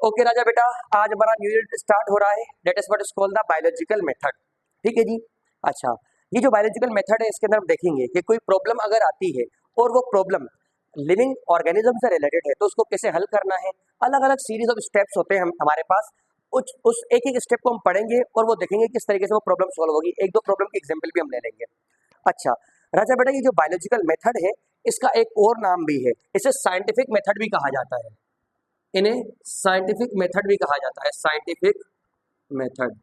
Okay राजा बेटा, आज हमारा न्यू यूनिट स्टार्ट हो रहा है, that is what is called the biological method. ठीक है जी। अच्छा, ये जो बायोलॉजिकल मेथड है इसके अंदर हम देखेंगे कि कोई प्रॉब्लम अगर आती है और वो प्रॉब्लम लिविंग ऑर्गेनिज्म से रिलेटेड है तो उसको कैसे हल करना है। अलग अलग सीरीज ऑफ स्टेप्स होते हैं हमारे पास। उस एक एक स्टेप को हम पढ़ेंगे और वो देखेंगे किस तरीके से वो प्रॉब्लम सॉल्व होगी। एक दो प्रॉब्लम की एग्जांपल भी हम ले लेंगे। अच्छा राजा बेटा, ये जो बायोलॉजिकल मेथड है इसका एक और नाम भी है, इसे साइंटिफिक मेथड भी कहा जाता है। इन्हें साइंटिफिक मेथड भी कहा जाता है, साइंटिफिक मेथड।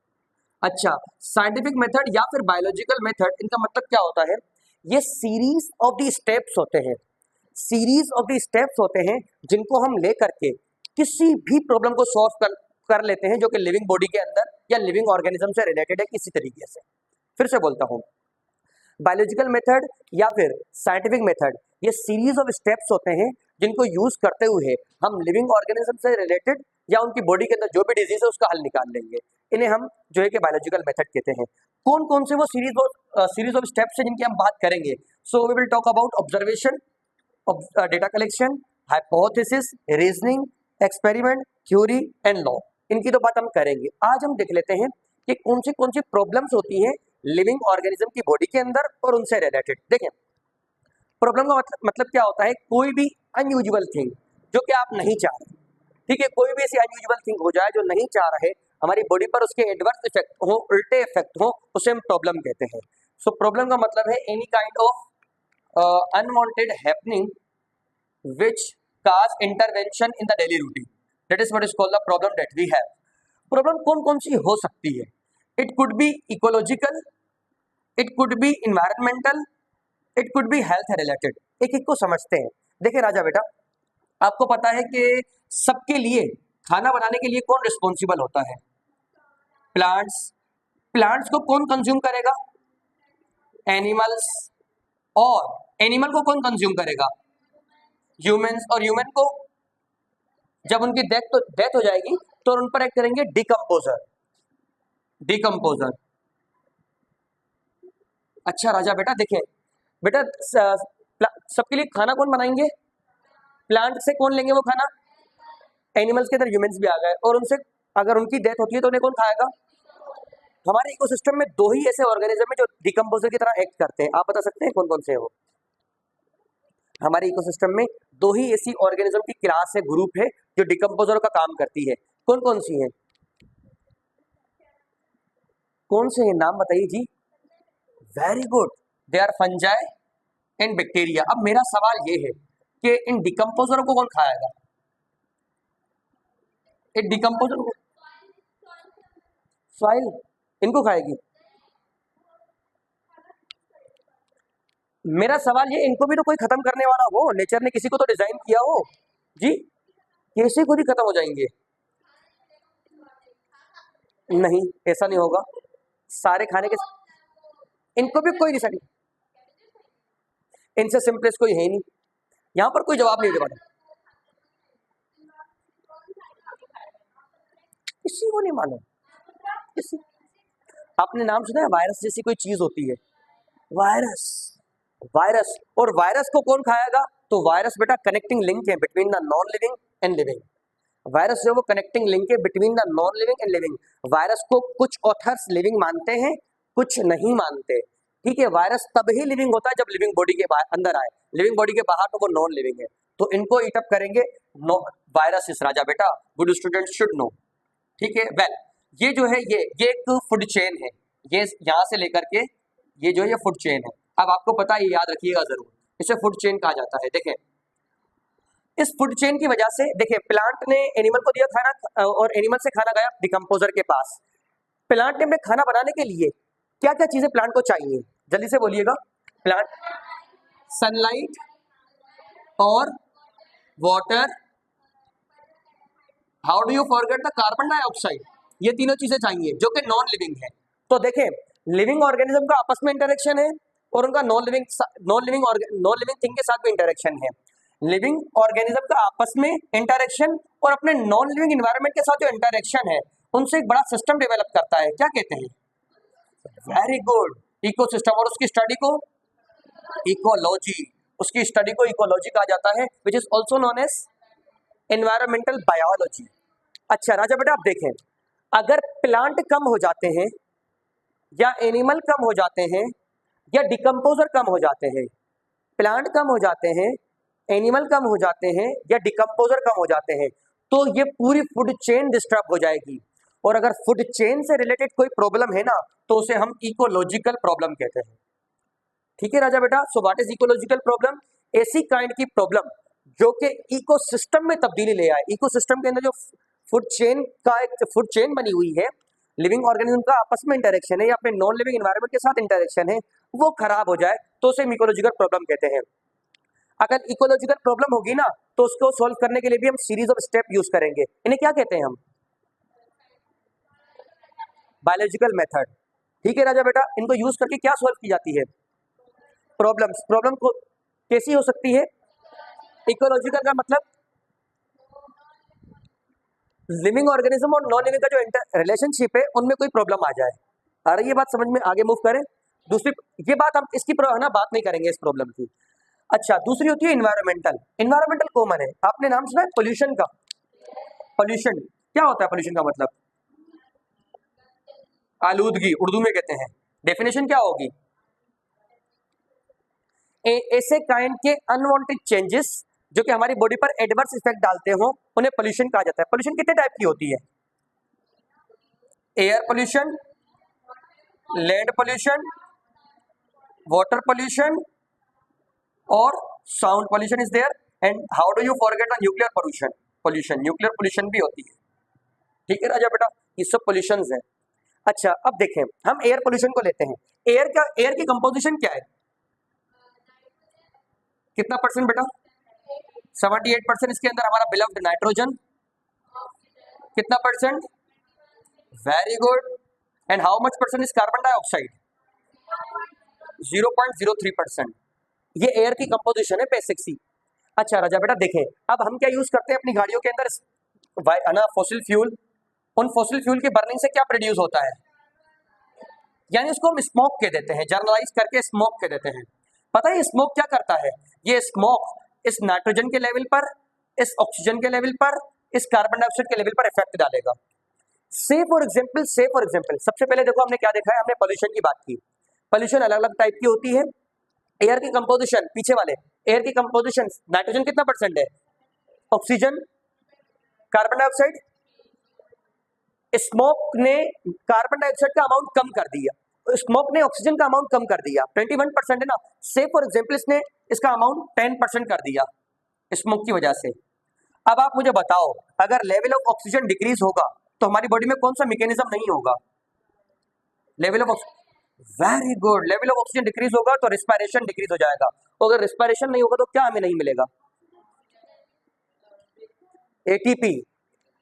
अच्छा, साइंटिफिक मेथड या फिर बायोलॉजिकल मेथड, इनका मतलब क्या होता है? ये सीरीज ऑफ द स्टेप्स होते हैं, सीरीज ऑफ द स्टेप्स होते हैं जिनको हम लेकर के किसी भी प्रॉब्लम को सॉल्व कर लेते हैं जो कि लिविंग बॉडी के अंदर या लिविंग ऑर्गेनिज्म से रिलेटेड है किसी तरीके से। फिर से बोलता हूं, बायोलॉजिकल मेथड या फिर साइंटिफिक मेथड, ये सीरीज ऑफ स्टेप्स होते हैं जिनको यूज करते हुए हम लिविंग ऑर्गेनिज्म से रिलेटेड या उनकी बॉडी के अंदर जो भी डिजीज है उसका हल निकाल लेंगे। इन्हें हम जो है कि बायोलॉजिकल मेथड कहते हैं। कौन कौन से वो सीरीज ऑफ स्टेप्स है जिनकी हम बात करेंगे? So we will talk about observation, data collection, hypothesis, reasoning, experiment, theory and law. इनकी तो बात हम करेंगे। आज हम देख लेते हैं कि कौन सी प्रॉब्लम्स होती हैं लिविंग ऑर्गेनिज्म की बॉडी के अंदर और उनसे रिलेटेड। देखें, प्रॉब्लम का मतलब क्या होता है? कोई भी अनयूजुअल थिंग जो कि आप नहीं चाह रहे। ठीक है, कोई भी ऐसी अनयूजुअल थिंग हो जाए जो नहीं चाह रहे, हमारी बॉडी पर उसके एडवर्स इफेक्ट हो, उल्टे इफेक्ट हो, उसे हम प्रॉब्लम कहते हैं। सो प्रॉब्लम का मतलब है any kind of unwanted happening which cause intervention in the daily routine. That is what is called the problem that we have. Problem कौन कौन सी हो सकती है? It could be ecological, it could be environmental, it could be health related. एक एक को समझते हैं। देखिए राजा बेटा, आपको पता है कि सबके लिए खाना बनाने के लिए कौन रिस्पॉन्सिबल होता है? प्लांट्स। प्लांट्स को कौन कंज्यूम करेगा? एनिमल्स। और एनिमल को कौन कंज्यूम करेगा? ह्यूमंस। और ह्यूमन को जब उनकी डेथ हो जाएगी तो उन पर एक्ट करेंगे डिकम्पोजर, डिकम्पोजर। अच्छा राजा बेटा, देखिए बेटा, सबके लिए खाना कौन बनाएंगे? प्लांट से कौन लेंगे वो खाना? एनिमल्स के अंदर ह्यूमंस भी आ गए, और उनसे अगर उनकी डेथ होती है तो उन्हें कौन खाएगा? हमारे इकोसिस्टम में दो ही ऐसे ऑर्गेनिज्म है जो डिकम्पोजर की तरह एक्ट करते हैं। आप बता सकते हैं कौन कौन से हो? हमारे इकोसिस्टम में दो ही ऐसी ऑर्गेनिज्म की क्लास है, ग्रुप है जो डिकम्पोजर का काम करती है। कौन कौन सी है? कौन से हैं? नाम बताइए जी। Very good, they are fungi and bacteria. अब मेरा सवाल ये है कि इन डिकम्पोजरों को कौन खाएगा? इन डिकम्पोजर को सॉइल इनको खाएगी। मेरा सवाल ये, इनको भी तो कोई खत्म करने वाला हो, नेचर ने किसी को तो डिजाइन किया हो जी। कैसे खुद ही खत्म हो जाएंगे? नहीं, ऐसा नहीं होगा। सारे खाने के इनको भी कोई डिसाइड, इनसे सिंपलेस्ट कोई है नहीं। यहां पर कोई जवाब नहीं दे पाता। किसी को नहीं मालूम। किसी आपने नाम सुना है? वायरस जैसी कोई चीज होती है, वायरस। वायरस, और वायरस को कौन खाएगा? तो वायरस बेटा कनेक्टिंग लिंक है between the non living and living. Virus जो वो कनेक्टिंग लिंक है between the non living and living. Virus को कुछ ऑथर्स लिविंग मानते हैं, कुछ नहीं मानते। ठीक है, वायरस तब ही लिविंग होता है जब लिविंग बॉडी के अंदर आए, लिविंग बॉडी के बाहर तो वो नॉन लिविंग है। तो इनको ईटअप करेंगे वायरस इस राजा बेटा, गुड स्टूडेंट शुड नो। ठीक है, वेल ये जो है ये एक फूड चेन है। ये यहाँ से लेकर के ये जो है ये फूड चेन है। अब आपको पता है, ये याद रखिएगा जरूर, इसे फूड चेन कहा जाता है। देखें, इस फूड चेन की वजह से, देखिए प्लांट ने एनिमल को दिया खाना और एनिमल से खाना गया डिकम्पोजर के पास। प्लांट ने अपने खाना बनाने के लिए क्या क्या चीजें प्लांट को चाहिए? जल्दी से बोलिएगा। प्लांट, सनलाइट और water, how do you forget the carbon dioxide. ये तीनों चीजें चाहिए जो कि नॉन लिविंग है। तो देखें, लिविंग ऑर्गेनिज्म का आपस में इंटरेक्शन है और उनका नॉन लिविंग थिंग के साथ भी इंटरेक्शन है। लिविंग ऑर्गेनिज्म का आपस में इंटरेक्शन और अपने नॉन लिविंग एनवायरनमेंट के साथ जो इंटरेक्शन है उनसे एक बड़ा सिस्टम डेवलप करता है। क्या कहते हैं? Very good, ecosystem. और उसकी स्टडी को इकोलॉजी, उसकी स्टडी को इकोलॉजी कहा जाता है, which is also known as environmental biology. अच्छा राजा बेटा आप देखें, अगर प्लांट कम हो जाते हैं या एनिमल कम हो जाते हैं या डिकम्पोजर कम हो जाते हैं, प्लांट कम हो जाते हैं, एनिमल कम हो जाते हैं या डिकम्पोजर कम हो जाते हैं, तो ये पूरी फूड चेन डिस्टर्ब हो जाएगी। और अगर फूड चेन से रिलेटेड कोई प्रॉब्लम है ना, तो उसे हम इकोलॉजिकल प्रॉब्लम कहते हैं। ठीक है राजा बेटा, so what is ecological problem? ऐसी काइंड की प्रॉब्लम जो कि इकोसिस्टम में तब्दीली ले आए। इकोसिस्टम के अंदर जो फूड चेन का एक फूड चेन बनी हुई है, लिविंग ऑर्गेनिज्म का आपस में इंटरेक्शन है या अपने नॉन लिविंग एनवायरनमेंट के साथ इंटरेक्शन है, वो खराब हो जाए तो उसे इकोलॉजिकल प्रॉब्लम कहते हैं। अगर इकोलॉजिकल प्रॉब्लम होगी ना, तो उसको सॉल्व करने के लिए भी हम सीरीज ऑफ स्टेप यूज करेंगे। इन्हें क्या कहते हैं हम? Biological method. ठीक है राजा बेटा, इनको यूज करके क्या सॉल्व की जाती है? प्रॉब्लम्स। प्रॉब्लम को कैसी हो सकती है? इकोलॉजिकल का मतलब लिविंग ऑर्गेनिज्म और नॉन लिविंग का जो रिलेशनशिप है उनमें कोई प्रॉब्लम आ जाए। आ रही है बात समझ में? आगे मूव करें। दूसरी ये बात हम इसकी ना बात नहीं करेंगे इस प्रॉब्लम की। अच्छा, दूसरी होती है इन्वायरमेंटल। इन्वायरमेंटल कॉमन है, आपने नाम सुना है पोल्यूशन का? पोल्यूशन क्या होता है? पोल्यूशन का मतलब आलूदगी, उर्दू में कहते हैं। डेफिनेशन क्या होगी? ऐसे काइंड के अनवांटेड चेंजेस जो कि हमारी बॉडी पर एडवर्स इफेक्ट डालते हो, उन्हें पोल्यूशन कहा जाता है। पोल्यूशन कितने टाइप की होती है? Air pollution, land pollution, water pollution और sound pollution is there. And how do you forget the nuclear pollution? Pollution, nuclear pollution भी होती है। ठीक है राजा बेटा, ये सब पोल्यूशंस हैं। अच्छा, अब देखें, हम एयर पोल्यूशन को लेते हैं। एयर की कंपोजिशन क्या है? कितना परसेंट बेटा? 78%। इसके अंदर हमारा बिलव्ड नाइट्रोजन कितना percent? Very good. And how much percent is carbon dioxide? 0.03%। ये एयर की कंपोजिशन है, बेसिक सी। अच्छा राजा बेटा देखें, अब हम क्या यूज करते हैं अपनी गाड़ियों के अंदर? Fossil fuel. उन फॉसिल फ्यूल के बर्निंग से क्या प्रोड्यूस होता है? यानी उसको हम स्मोक कह देते हैं, जर्नलाइज करके स्मोक कह देते हैं। पता है स्मोक क्या करता है? ये स्मोक इस नाइट्रोजन के लेवल पर, इस ऑक्सीजन के लेवल पर, इस कार्बन डाइऑक्साइड के लेवल पर इफेक्ट डालेगा। से फॉर एग्जाम्पल सबसे पहले देखो हमने क्या देखा है, हमने पोल्यूशन की बात की। पोल्यूशन अलग अलग टाइप की होती है। एयर की कंपोजिशन, पीछे वाले, एयर की कंपोजिशन, नाइट्रोजन कितना परसेंट है? Oxygen, carbon dioxide. स्मोक ने कार्बन डाइऑक्साइड का अमाउंट कम कर दिया, स्मोक ने ऑक्सीजन का अमाउंट कम कर दिया। 21% है ना। से फॉर एग्जाम्पल इसने इसका अमाउंट 10% कर दिया स्मोक की वजह से। अब आप मुझे बताओ, अगर लेवल ऑफ ऑक्सीजन डिक्रीज होगा तो हमारी बॉडी में कौन सा मैकेनिज्म नहीं होगा? Level of very good, level of oxygen decrease होगा तो रिस्पायरेशन डिक्रीज हो जाएगा। तो अगर रिस्पायरेशन नहीं होगा तो क्या हमें नहीं मिलेगा? एटीपी।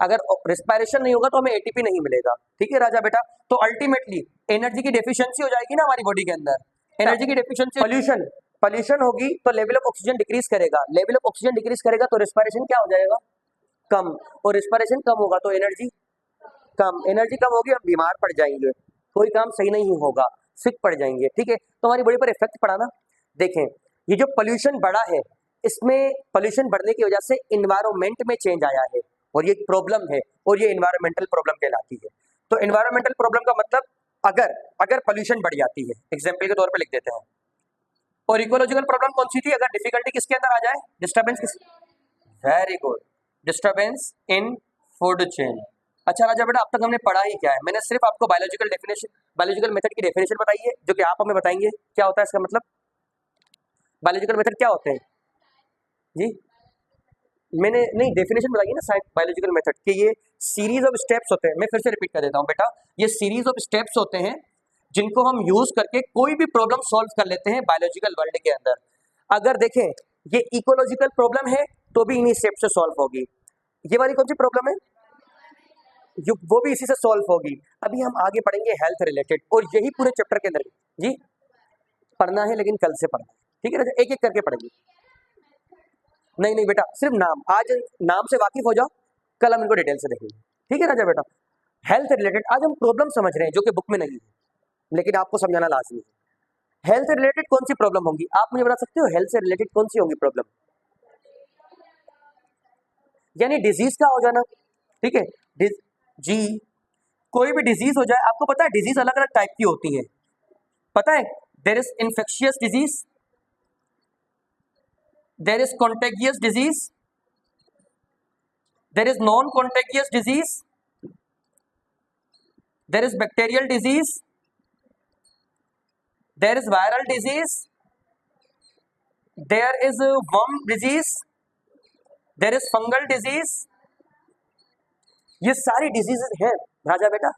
अगर रिस्पायरेशन नहीं होगा तो हमें एटीपी नहीं मिलेगा। ठीक है राजा बेटा, तो अल्टीमेटली एनर्जी की डेफिशिएंसी हो जाएगी ना हमारी बॉडी के अंदर। एनर्जी की डेफिशिएंसी, पोल्यूशन होगी तो लेवल ऑफ ऑक्सीजन डिक्रीज करेगा। लेवल ऑफ ऑक्सीजन डिक्रीज करेगा तो रिस्पायरेशन क्या हो जाएगा? कम। और रिस्पायरेशन कम होगा तो एनर्जी कम। एनर्जी कम होगी, हम बीमार पड़ जाएंगे, कोई काम सही नहीं होगा, सिक पड़ जाएंगे। ठीक है, तो हमारी बॉडी पर इफेक्ट पड़ा ना। देखें, ये जो पोल्यूशन बढ़ा है, इसमें पोल्यूशन बढ़ने की वजह से इन्वायरमेंट में चेंज आया है और ये एक प्रॉब्लम है और ये इन्वायरमेंटल प्रॉब्लम कहलाती है। तो इन्वायरमेंटल प्रॉब्लम का मतलब अगर पोल्यूशन बढ़ जाती है, एग्जाम्पल के तौर पे लिख देते हैं। और इकोलॉजिकल प्रॉब्लम कौन सी थी? अगर डिफिकल्टी किसके अंदर आ जाए? डिस्टर्बेंस किस? Very good, disturbance in food chain. अच्छा राजा बेटा, अब तक हमने पढ़ा ही क्या है? मैंने सिर्फ आपको बायोलॉजिकल मेथड की डेफिनेशन बताई है, जो कि आप हमें बताएंगे क्या होता है इसका मतलब। बायोलॉजिकल मेथड क्या होते हैं जी? मैंने नहीं डेफिनेशन बताई ना साइंस बायोलॉजिकल मेथड के, ये सीरीज ऑफ स्टेप्स होते हैं। मैं फिर से रिपीट कर देता हूँ बेटा, ये सीरीज ऑफ स्टेप्स होते हैं जिनको हम यूज करके कोई भी प्रॉब्लम सॉल्व कर लेते हैं बायोलॉजिकल वर्ल्ड के अंदर। अगर देखें ये इकोलॉजिकल प्रॉब्लम है तो भी इन्हीं स्टेप से सॉल्व होगी। ये वाली कौन सी प्रॉब्लम है? वो भी इसी से सॉल्व होगी। अभी हम आगे पढ़ेंगे हेल्थ रिलेटेड, और यही पूरे चैप्टर के अंदर जी पढ़ना है, लेकिन कल से पढ़ना है। ठीक है राजा, एक एक करके पढ़ेंगे। नहीं बेटा, सिर्फ नाम, आज नाम से वाकिफ हो जाओ, कल हम इनको डिटेल से देखेंगे। ठीक है राजा बेटा, हेल्थ रिलेटेड आज हम प्रॉब्लम समझ रहे हैं जो कि बुक में नहीं है, लेकिन आपको समझाना लाजमी है। हेल्थ रिलेटेड कौन सी प्रॉब्लम होंगी? आप मुझे बता सकते हो हेल्थ से रिलेटेड कौन सी होंगी प्रॉब्लम? यानी डिजीज का हो जाना। ठीक है, जी, कोई भी डिजीज हो जाए, आपको पता है डिजीज अलग अलग टाइप की होती है, पता है? There is infectious disease, there is contagious disease, there is non contagious disease, there is bacterial disease, there is viral disease, there is worm disease, there is fungal disease. ये सारी diseases हैं राजा बेटा,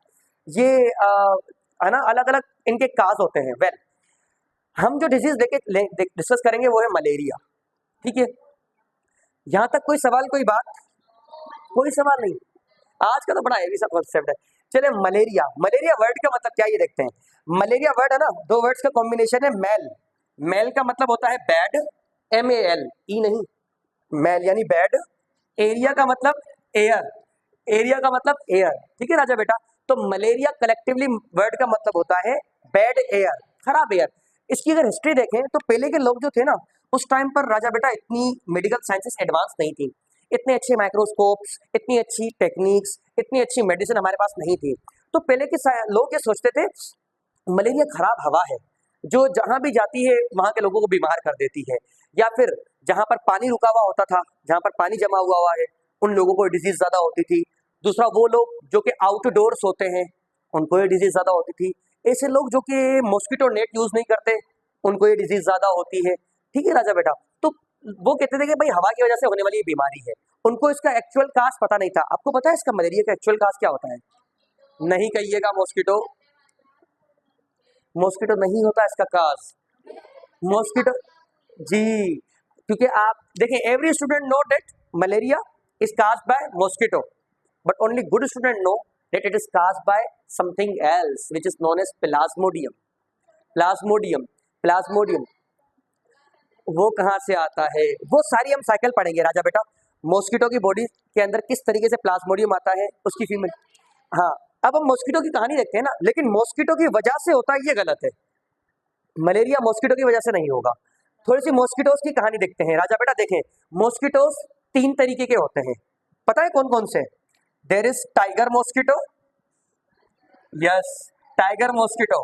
ये है ना, अलग अलग इनके काज होते हैं। वेल, हम जो डिजीज डिस्कस करेंगे वो है मलेरिया, ठीक है? यहां तक कोई सवाल, कोई बात? कोई सवाल नहीं। आज का तो बड़ा हेवी सा कॉन्सेप्ट है। चले, मलेरिया, मलेरिया वर्ड का मतलब क्या, ये देखते हैं। मलेरिया वर्ड है ना, दो वर्ड्स का कॉम्बिनेशन है, मेल। मेल का मतलब होता है बैड, MAL, ई नहीं, मेल यानी बैड। एरिया का मतलब एयर, एरिया का मतलब एयर, ठीक है राजा बेटा? तो मलेरिया कलेक्टिवली वर्ड का मतलब होता है बैड एयर, खराब एयर। इसकी अगर हिस्ट्री देखें तो पहले के लोग जो थे ना, उस टाइम पर राजा बेटा इतनी मेडिकल साइंसेस एडवांस नहीं थी, इतने अच्छे माइक्रोस्कोप्स, इतनी अच्छी टेक्निक्स, इतनी अच्छी मेडिसिन हमारे पास नहीं थी। तो पहले के लोग ये सोचते थे मलेरिया खराब हवा है, जो जहां भी जाती है वहां के लोगों को बीमार कर देती है, या फिर जहां पर पानी रुका हुआ होता था, जहां पर पानी जमा हुआ है, उन लोगों को डिजीज ज्यादा होती थी। दूसरा, वो लोग जो कि आउटडोर्स होते हैं, उनको ये डिजीज ज्यादा होती थी। ऐसे लोग जो कि मॉस्किटो नेट यूज नहीं करते, उनको ये डिजीज ज्यादा होती है, ठीक है राजा बेटा? तो वो कहते थे कि भाई हवा की वजह से होने वाली ये बीमारी है, उनको इसका एक्चुअल काज पता नहीं था। आपको पता है इसका मलेरिया का एक्चुअल काज क्या होता है? नहीं कहिएगा मॉस्किटो, मॉस्किटो नहीं होता इसका काज। मॉस्किटो, जी, क्योंकि आप देखें, every student know that malaria is caused by mosquito, but only good student know that it is caused by something else which is known as plasmodium. Plasmodium, plasmodium, वो कहाँ से आता है? वो सारी हम साइकिल पढ़ेंगे राजा बेटा। मॉस्किटो की बॉडी के अंदर किस तरीके से प्लाज्मोडियम आता है, उसकी फीमेल। हाँ, अब हम मॉस्किटो की कहानी देखते हैं ना, लेकिन मॉस्किटो की वजह से होता है ये गलत है। मलेरिया मॉस्किटो की वजह से नहीं होगा। थोड़ी सी मॉस्किटोस की कहानी देखते हैं राजा बेटा। देखें, मॉस्किटोस 3 तरीके के होते हैं, पता है कौन कौन से? There is tiger mosquito, yes, tiger mosquito.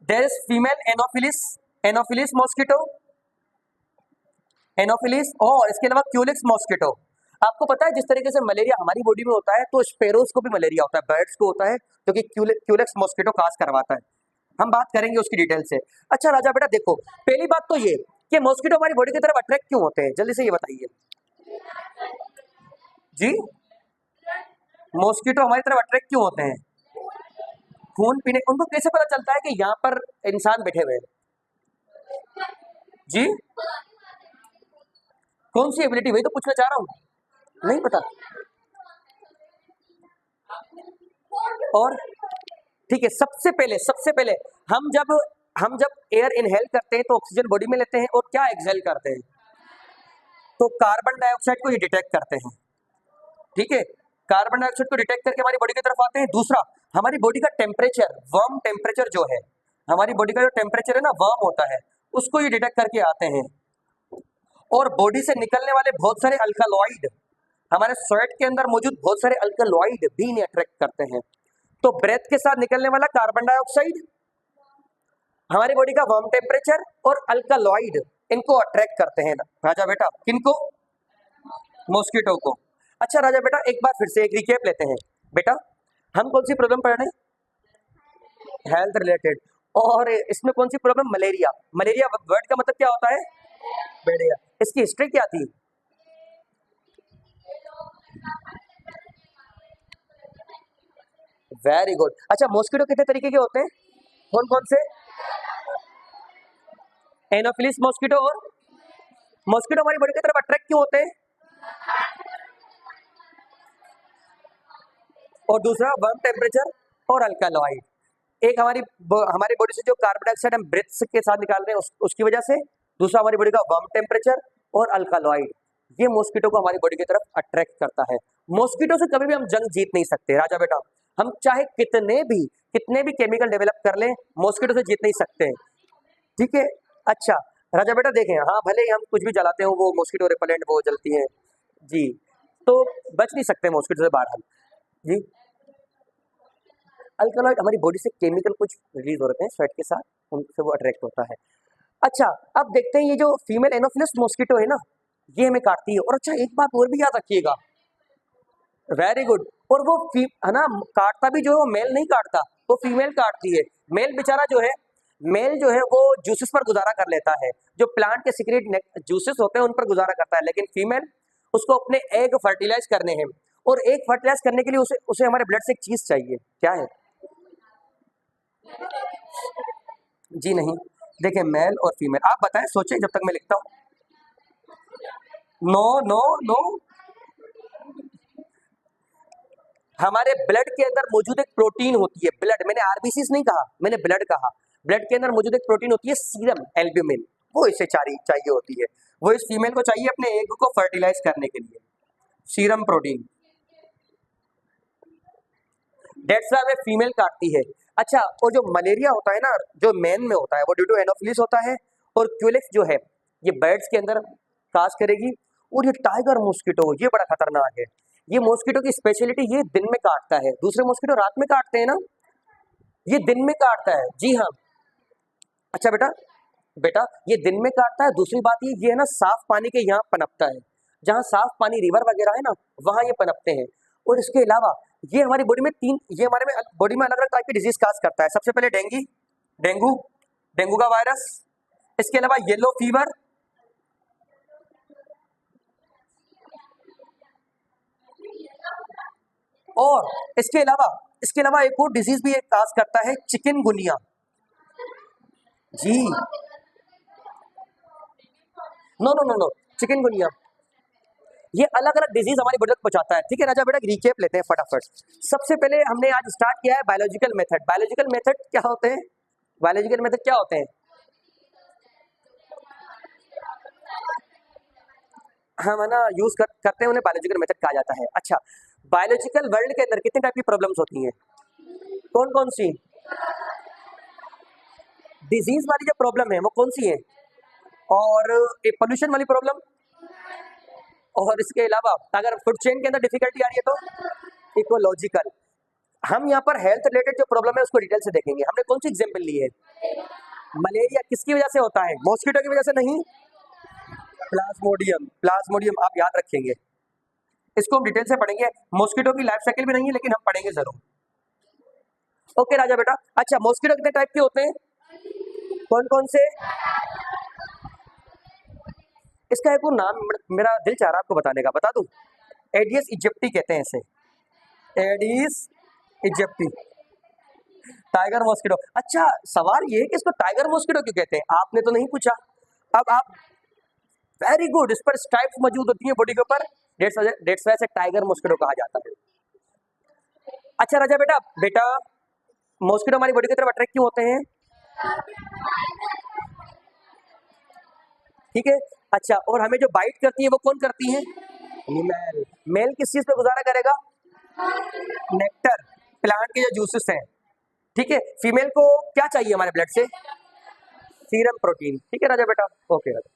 There is female anopheles, anopheles mosquito, anopheles, और इसके अलावा क्यूलिक्स मॉस्किटो। आपको पता है जिस तरीके से मलेरिया हमारी बॉडी में होता है, तो स्पेरोज को भी मलेरिया होता है, बर्ड्स को होता है, जो कि क्यूलिक्स मॉस्किटो काज करवाता है। हम बात करेंगे उसकी डिटेल से। अच्छा राजा बेटा देखो, पहली बात तो ये कि मॉस्किटो हमारी बॉडी की तरफ अट्रैक्ट क्यों होते हैं, जल्दी से ये बताइए जी। मॉस्किटो हमारी तरफ अट्रैक्ट क्यों होते हैं? खून पीने। उनको कैसे पता चलता है कि यहाँ पर इंसान बैठे हुए हैं जी? कौन सी एबिलिटी, वही तो पूछना चाह रहा हूँ, नहीं पता। और ठीक है, सबसे पहले हम जब एयर इनहेल करते हैं तो ऑक्सीजन बॉडी में लेते हैं, और क्या एक्सहेल करते हैं? तो कार्बन डाइऑक्साइड को ही डिटेक्ट करते हैं, ठीक है? कार्बन डाइऑक्साइड को डिटेक्ट करके हमारी बॉडी की तरफ आते हैं। दूसरा, हमारी बॉडी का टेम्परेचर, वार्म टेम्परेचर जो है, हमारी बॉडी का जो टेम्परेचर है ना, वार्म होता है, उसको ये डिटेक्ट करके आते हैं। और बॉडी से निकलने वाले बहुत सारे अल्कालॉइड, हमारे स्वेट के अंदर मौजूद बहुत सारे अल्कालॉइड भी इन्हें अट्रैक्ट करते हैं। तो ब्रेथ के साथ निकलने वाला कार्बन डाइऑक्साइड, हमारी बॉडी का वार्म टेम्परेचर और अल्कालॉइड, इनको अट्रैक्ट करते हैं राजा बेटा। किनको? मॉस्किटो को। अच्छा राजा बेटा, एक बार फिर से एक रिकैप लेते हैं बेटा। हम कौन सी प्रॉब्लम पढ़ रहे हैं? Health related. और इसमें कौन सी प्रॉब्लम? मलेरिया। मलेरिया वर्ड का मतलब क्या होता है? बैड। इसकी हिस्ट्री क्या थी? Very good. अच्छा, मॉस्किटो कितने तरीके के होते हैं? कौन कौन से? Anopheles mosquito. और मॉस्किटो हमारी बॉडी की तरफ अट्रैक्ट क्यों होते हैं? और दूसरा, वार्म टेम्परेचर और अल्कालॉइड। एक हमारी बॉडी से जो कार्बन डाइऑक्साइड हम ब्रेथ के साथ निकाल रहे हैं उसकी वजह से। दूसरा, हमारी बॉडी का वार्म टेम्परेचर और अल्कालॉइड, ये मॉस्किटो को हमारी बॉडी की तरफ अट्रैक्ट करता है। मॉस्किटो से कभी भी हम जंग जीत नहीं सकते राजा बेटा। हम चाहे कितने भी केमिकल डेवलप कर लें, मॉस्किटो से जीत नहीं सकते, ठीक है? अच्छा राजा बेटा देखें, हाँ भले ही हम कुछ भी जलाते हो, वो मॉस्किटो रिपेलेंट वो जलती है जी। तो बच नहीं सकते मॉस्किटो से बाहर हम जी। अल्कलॉइड हमारी बॉडी से केमिकल कुछ रिलीज हो रहे हैं स्वेट के साथ, उनसे वो अट्रैक्ट होता है। अच्छा, अब देखते हैं ये जो फीमेल एनोफिलस मॉस्किटो है ना, ये हमें काटती है। और अच्छा एक बात और भी याद रखिएगा, वेरी गुड, और वो है ना काटता भी जो है वो मेल नहीं काटता, वो फीमेल काटती है। मेल बेचारा जो है, मेल जो है वो जूसेस पर गुजारा कर लेता है, जो प्लांट के सीक्रेट जूसेस होते हैं उन पर गुजारा करता है, लेकिन फीमेल उसको अपने एग फर्टिलाइज करने हैं, और एग फर्टिलाइज करने के लिए उसे उसे हमारे ब्लड से एक चीज चाहिए, क्या है जी? नहीं, देखिए मेल और फीमेल, आप बताएं, सोचें जब तक मैं लिखता हूँ। नो नो नो, हमारे ब्लड के अंदर मौजूद एक प्रोटीन होती है, ब्लड, मैंने आरबीसीज नहीं कहा, मैंने ब्लड कहा। ब्लड के अंदर मौजूद एक प्रोटीन होती है सीरम एल्ब्यूमिन, वो इसे चाहिए होती है, वो इस फीमेल को चाहिए अपने एग को फर्टिलाइज करने के लिए, serum protein, dates why way female काटती है। अच्छा, और जो मलेरिया होता है ना, जो मेन में होता है, वो ड्यू टू एनोफिलिस होता है, और क्यूलेक्स जो है ये बर्ड्स के अंदर काज करेगी। और ये टाइगर मॉस्किटो ये बड़ा खतरनाक है, ये मॉस्किटो की स्पेशलिटी, ये दिन में काटता है, दूसरे मॉस्किटो रात में काटते हैं ना, ये दिन में काटता है, जी हाँ। अच्छा बेटा, बेटा ये दिन में काटता है। दूसरी बात ये है ना साफ पानी के यहाँ पनपता है, जहाँ साफ पानी रिवर वगैरह है ना वहाँ ये पनपते हैं। और इसके अलावा ये हमारी बॉडी में ये हमारे में बॉडी में अलग अलग टाइप की डिजीज काज करता है। सबसे पहले डेंगू, डेंगू का वायरस, इसके अलावा येलो फीवर, और इसके अलावा एक और डिजीज भी एक काज करता है, चिकनगुनिया जी। No no no no, chikungunya, ये अलग अलग डिजीज हमारी बॉडी तक पहुंचाता है। ठीक है राजा बेटा, रिकेप लेते हैं फटाफट। सबसे पहले हमने आज स्टार्ट किया है बायोलॉजिकल मेथड। बायोलॉजिकल मेथड क्या होते हैं? बायोलॉजिकल मेथड क्या होते हैं? हम है ना यूज करते हैं, उन्हें बायोलॉजिकल मेथड कहा जाता है। अच्छा, बायोलॉजिकल वर्ल्ड के अंदर कितने टाइप की प्रॉब्लम्स होती हैं? कौन कौन सी? डिजीज वाली जो प्रॉब्लम है वो कौन सी है? और एक पोल्यूशन वाली प्रॉब्लम, और इसके अलावा अगर फूड चेन के अंदर डिफिकल्टी आ रही है तो इकोलॉजिकल। हम यहाँ पर हेल्थ रिलेटेड जो प्रॉब्लम है उसको डिटेल से देखेंगे। हमने कौन सी एग्जांपल ली है? मलेरिया किसकी वजह से होता है? मॉस्किटो की वजह से नहीं, प्लाज्मोडियम, प्लाज्मोडियम आप याद रखेंगे, इसको हम डिटेल से पढ़ेंगे। मॉस्किटो की लाइफ साइकिल भी नहीं है लेकिन हम पढ़ेंगे जरूर। ओके राजा बेटा। अच्छा, मॉस्किटो कितने टाइप के होते हैं? कौन कौन से? इसका एक और नाम मेरा दिल चाह रहा है आपको बताने का, बता दूं? एडियस इजिप्टी कहते हैं इसे, एडिस इजिप्टी, टाइगर मॉस्किटो। अच्छा, सवाल ये है कि इसको टाइगर मॉस्किटो क्यों कहते हैं, आपने तो नहीं पूछा। अब आप, वेरी गुड, इस पर स्ट्राइप्स मौजूद होती है बॉडी के ऊपर, डेट्स वाई से टाइगर मॉस्किटो कहा जाता है। अच्छा राजा बेटा, बेटा मॉस्किटो हमारी बॉडी की तरफ अट्रैक्ट क्यों होते हैं? ठीक है। अच्छा, और हमें जो बाइट करती है वो कौन करती है? फीमेल। मेल किस चीज पे गुजारा करेगा? नेक्टर, प्लांट के जो जूसेस हैं। ठीक है, फीमेल को क्या चाहिए हमारे ब्लड से? Serum protein. ठीक है राजा बेटा, ओके राजा।